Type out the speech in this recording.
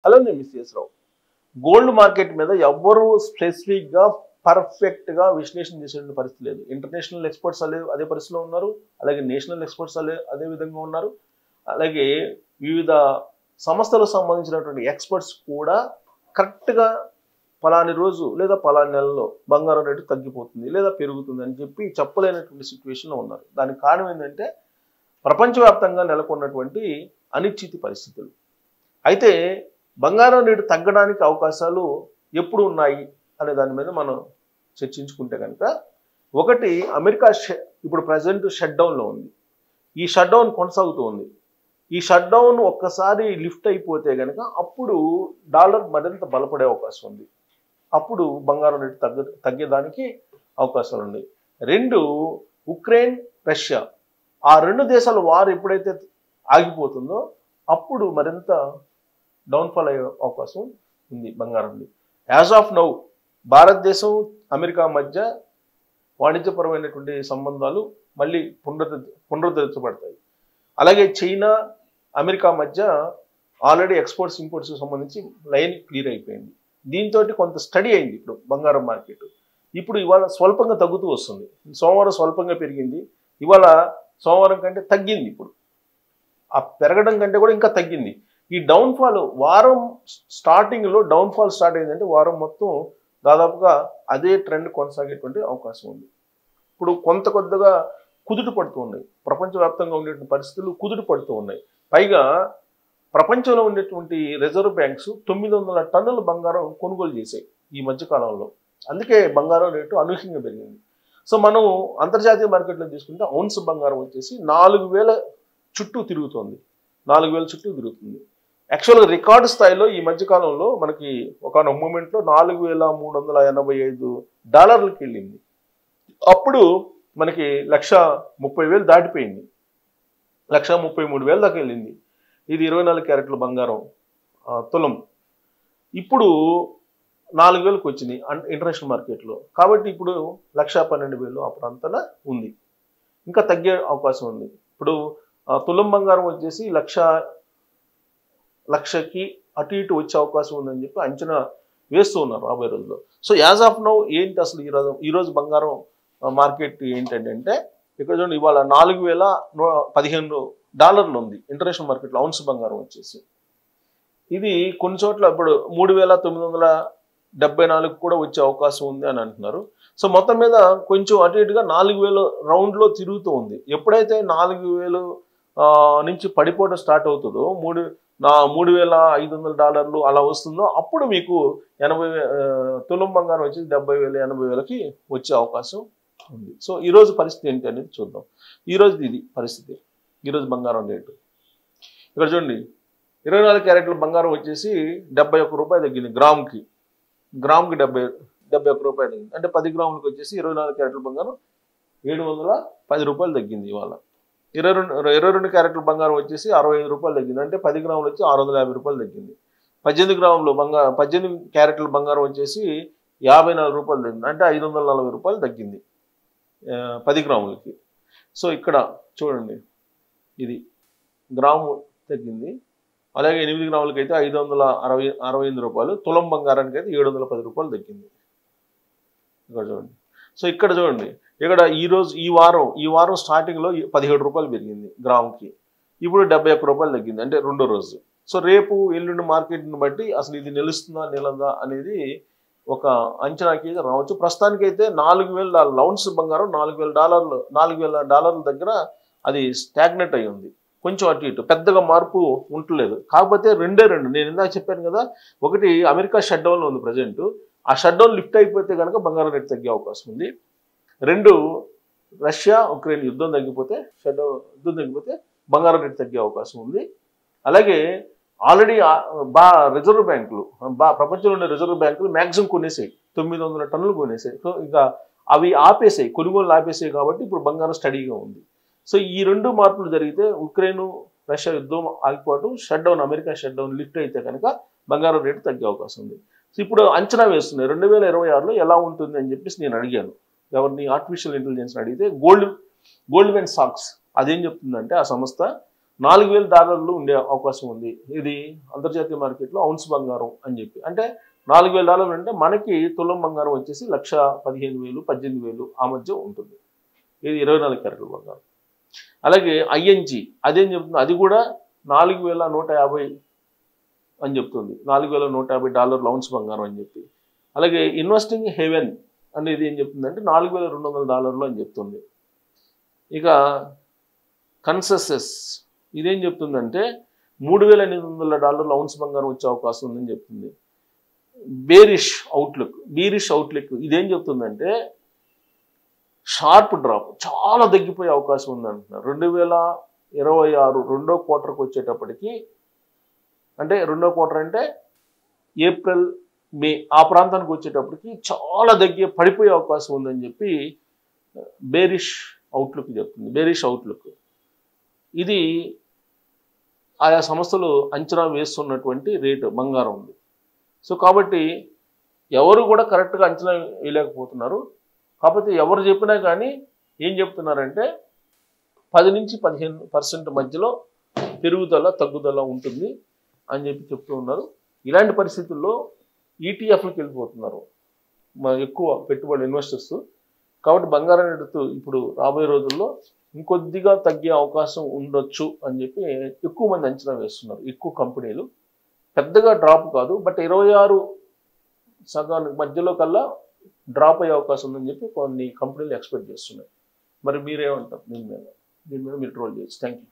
Hello నేను miss రావు. Gold market మీద ఎవ్వరూ స్పెసిఫిక్గా పర్ఫెక్ట్గా విశ్లేషణ చేసే పరిస్థితి లేదు. ఇంటర్నేషనల్ ఎక్స్పర్ట్స్ అదే పరిస్థితిలో ఉన్నారు, అలాగే నేషనల్ ఎక్స్పర్ట్స్ అదే విధంగా ఉన్నారు, అలాగే వివిధ సంస్థలకు సంబంధించినటువంటి ఎక్స్పర్ట్స్ కూడా కరెక్ట్గా పలాని రోజు లేదా పలాని నెలలో బంగారం రేటు తగ్గిపోతుంది లేదా పెరుగుతుంది అని చెప్పి చెప్పలేనటువంటి సిచ్యువేషన్లో ఉన్నారు. దానికి కారణం ఏంటంటే ప్రపంచవ్యాప్తంగా నెలకొన్నటువంటి అనిశ్చిత పరిస్థితులు. అయితే బంగారం రేటు తగ్గడానికి అవకాశాలు ఎప్పుడు ఉన్నాయి అనే దాని మీద మనం చర్చించుకుంటే కనుక, ఒకటి అమెరికా ఇప్పుడు ప్రజెంట్ షట్ డౌన్లో ఉంది. ఈ షట్ డౌన్ కొనసాగుతూ ఉంది. ఈ షట్ డౌన్ ఒక్కసారి లిఫ్ట్ అయిపోతే కనుక అప్పుడు డాలర్ మరింత బలపడే అవకాశం ఉంది. అప్పుడు బంగారం రేటు తగ్గేదానికి అవకాశాలు ఉన్నాయి. రెండు, ఉక్రెయిన్ రష్యా ఆ రెండు దేశాల వారు ఎప్పుడైతే ఆగిపోతుందో అప్పుడు మరింత డౌన్ఫాల్ అయ్యే అవకాశం ఉంది బంగారంది. యాజ్ ఆఫ్ నౌ భారతదేశం అమెరికా మధ్య వాణిజ్యపరమైనటువంటి సంబంధాలు మళ్ళీ పునరుద్ధరించబడతాయి. అలాగే చైనా అమెరికా మధ్య ఆల్రెడీ ఎక్స్పోర్ట్స్ ఇంపోర్ట్స్ సంబంధించి లైన్ క్లియర్ అయిపోయింది. దీంతో కొంత స్టడీ అయింది ఇప్పుడు బంగారం మార్కెట్. ఇప్పుడు ఇవాళ స్వల్పంగా తగ్గుతూ వస్తుంది. సోమవారం స్వల్పంగా పెరిగింది, ఇవాళ సోమవారం కంటే తగ్గింది. ఇప్పుడు ఆ పెరగడం కంటే కూడా ఇంకా తగ్గింది. ఈ డౌన్ఫాల్ వారం స్టార్టింగ్లో డౌన్ఫాల్ స్టార్ట్ అయిందంటే వారం మొత్తం దాదాపుగా అదే ట్రెండ్ కొనసాగేటువంటి అవకాశం ఉంది. ఇప్పుడు కొద్దిగా కుదుట పడుతూ ఉన్నాయి. ప్రపంచవ్యాప్తంగా ఉండేటువంటి పరిస్థితులు కుదుట పడుతూ ఉన్నాయి. పైగా ప్రపంచంలో ఉండేటువంటి రిజర్వ్ బ్యాంక్స్ 900 టన్నుల బంగారం కొనుగోలు చేశాయి ఈ మధ్యకాలంలో. అందుకే బంగారం రేటు అనూహ్యంగా పెరిగింది. సో మనం అంతర్జాతీయ మార్కెట్లో తీసుకుంటే ఔన్స్ బంగారం వచ్చేసి 4000 చుట్టూ తిరుగుతుంది. 4000 చుట్టూ తిరుగుతుంది. యాక్చువల్గా రికార్డు స్థాయిలో ఈ మధ్యకాలంలో మనకి ఒక మూమెంట్లో $4,385 వెళ్ళింది. అప్పుడు మనకి 1,30,000 దాటిపోయింది, 1,33,000 దాకా వెళ్ళింది. ఇది 24 క్యారెట్ల బంగారం తులం. ఇప్పుడు 4,000కి వచ్చింది ఇంటర్నేషనల్ మార్కెట్లో. కాబట్టి ఇప్పుడు 1,12,000 ఆ ప్రాంతాన ఉంది. ఇంకా తగ్గే అవకాశం ఉంది. ఇప్పుడు తులం బంగారం వచ్చేసి లక్షకి అటు ఇటు వచ్చే అవకాశం ఉందని చెప్పి అంచనా వేస్తూ ఉన్నారు రాబోయే రోజుల్లో. సో యాజ్ ఆఫ్ నౌ ఏంటి అసలు ఈరోజు బంగారం మార్కెట్ ఏంటంటే, ఇక్కడ చూడండి, ఇవాళ $4,015 ఉంది ఇంటర్నేషనల్ మార్కెట్లో ఔన్స్ బంగారం వచ్చేసి. ఇది కొన్ని చోట్ల ఇప్పుడు 3,974 కూడా వచ్చే అవకాశం ఉంది అని అంటున్నారు. సో మొత్తం మీద కొంచెం అటు ఇటుగా 4,000 రౌండ్లో తిరుగుతూ ఉంది. ఎప్పుడైతే 4,000 నుంచి పడిపోవడం స్టార్ట్ అవుతుందో, $3,500 అలా వస్తుందో అప్పుడు మీకు తులం బంగారం వచ్చి 70,000 80,000కి వచ్చే అవకాశం ఉంది. సో ఈరోజు పరిస్థితి ఏంటి అనేది చూద్దాం. ఈరోజు ఇది పరిస్థితి. ఈరోజు బంగారం రేటు ఇక్కడ చూడండి, 24 క్యారెట్ల బంగారం వచ్చేసి ₹71 తగ్గింది. గ్రాముకి 71 రూపాయలు తగ్గింది. అంటే 10 గ్రాములకు వచ్చేసి 24 క్యారెట్ల బంగారం ₹710 తగ్గింది. ఇవాళ 22 క్యారెట్ల బంగారం వచ్చేసి ₹65 తగ్గింది. అంటే 10 గ్రాములు వచ్చి ₹650 తగ్గింది. 18 క్యారెట్ల బంగారం వచ్చేసి ₹54 తగ్గింది. అంటే ₹540 తగ్గింది 10 గ్రాములకి. సో ఇక్కడ చూడండి, ఇది గ్రాము తగ్గింది. అలాగే 8 గ్రాములకి అయితే ₹565, తులం బంగారానికి అయితే ₹710 తగ్గింది. ఇక్కడ చూడండి. సో ఇక్కడ చూడండి, ఇక్కడ ఈ వారం స్టార్టింగ్లో ₹17 పెరిగింది గ్రాముకి. ఇప్పుడు ₹71 తగ్గింది, అంటే రెండో రోజు. సో రేపు ఎల్లుండి మార్కెట్ని బట్టి అసలు ఇది నిలుస్తుందా నిలదా అనేది ఒక అంచనాకి రావచ్చు. ప్రస్తుతానికైతే $4,000 ఔన్స్ బంగారం $4,000 దగ్గర అది స్టాగ్నెట్ అయి ఉంది. కొంచెం అటు ఇటు పెద్దగా మార్పు ఉండలేదు. కాకపోతే రెండు నేను ఇందాక చెప్పాను కదా, ఒకటి అమెరికా షట్ డౌన్లో ఉంది ప్రజెంట్. ఆ షట్ డౌన్ లిఫ్ట్ అయిపోతే కనుక బంగారం రేటు తగ్గే అవకాశం ఉంది. రెండు, రష్యా ఉక్రెయిన్ యుద్ధం తగ్గిపోతే బంగారం రేటు తగ్గే అవకాశం ఉంది. అలాగే ఆల్రెడీ రిజర్వ్ బ్యాంకులు ప్రపంచంలో ఉండే రిజర్వ్ బ్యాంకులు మ్యాక్సిమం కొనేసాయి, 900 టన్నులు కొనేసాయి. సో ఇంకా అవి ఆపేసాయి, కొనుగోలు ఆపేసాయి. కాబట్టి ఇప్పుడు బంగారం స్టడీగా ఉంది. సో ఈ రెండు మార్పులు జరిగితే, ఉక్రెయిన్ రష్యా యుద్ధం ఆగిపోవడం, shut down America shut down lift అయితే కనుక బంగారం రేటు తగ్గే అవకాశం ఉంది. సో ఇప్పుడు అంచనా వేస్తున్నాయి 2026లో ఎలా ఉంటుంది అని చెప్పేసి నేను అడిగాను. ఎవరిని? ఆర్టిఫిషియల్ ఇంటెలిజెన్స్ అడిగితే గోల్డ్మెన్ సాక్స్ అదేం చెప్తుందంటే, ఆ సంస్థ $4,000 ఉండే అవకాశం ఉంది. ఇది అంతర్జాతీయ మార్కెట్లో ఔన్స్ బంగారం అని చెప్పి. అంటే $4,000 అంటే మనకి తులం బంగారం వచ్చేసి 1,15,000 18,000 ఆ మధ్య ఉంటుంది. ఇది 24 క్యారెట్ల బంగారం. అలాగే ఐఎన్జి అదేం చెప్తుంది, అది కూడా 4,150 అని చెప్తుంది. $4,150 ఔన్స్ బంగారం అని చెప్పి. అలాగే ఇన్వెస్టింగ్ హెవెన్ అనేది ఏం చెప్తుందంటే $4,200 అని చెప్తుంది. ఇక కన్సెసస్ ఇదేం చెప్తుందంటే $3,800 ఔన్స్ బంగారం వచ్చే అవకాశం ఉందని చెప్తుంది. బీరిష్ అవుట్లుక్ ఇదేం చెప్తుందంటే షార్ప్ డ్రాప్, చాలా తగ్గిపోయే అవకాశం ఉందంటున్నారు. 2026 రెండో క్వార్టర్కి వచ్చేటప్పటికి, అంటే రెండో క్వార్టర్ అంటే ఏప్రిల్ మే ఆ ప్రాంతానికి వచ్చేటప్పటికి చాలా పడిపోయే అవకాశం ఉందని చెప్పి బేరిష్ అవుట్లుక్ చెప్తుంది. బేరిష్ అవుట్లుక్ ఇది ఆయా సంస్థలు అంచనా వేస్తున్నటువంటి రేటు బంగారం ఉంది. సో కాబట్టి ఎవరు కూడా కరెక్ట్గా అంచనా వేయలేకపోతున్నారు. కాకపోతే ఎవరు చెప్పినా కానీ ఏం చెప్తున్నారంటే 10 నుంచి 15% మధ్యలో పెరుగుదల తగ్గుదల ఉంటుంది అని చెప్పి చెప్తూ ఉన్నారు. ఇలాంటి పరిస్థితుల్లో ఈటీఎఫ్లకు వెళ్ళిపోతున్నారు ఎక్కువ పెట్టుబడి ఇన్వెస్టర్స్. కాబట్టి బంగారం రేటు ఇప్పుడు రాబోయే రోజుల్లో ఇంకొద్దిగా తగ్గే అవకాశం ఉండొచ్చు అని చెప్పి ఎక్కువ మంది అంచనా వేస్తున్నారు. ఎక్కువ కంపెనీలు పెద్దగా డ్రాప్ కాదు, బట్ 26 సగానికి మధ్యలో కల్లా డ్రాప్ అయ్యే అవకాశం ఉందని చెప్పి కొన్ని కంపెనీలు ఎక్స్పెక్ట్ చేస్తున్నాయి. మరి మీరేమంటారు దీని మీద మీరు ట్రోల్ చేయొచ్చు. Thank you.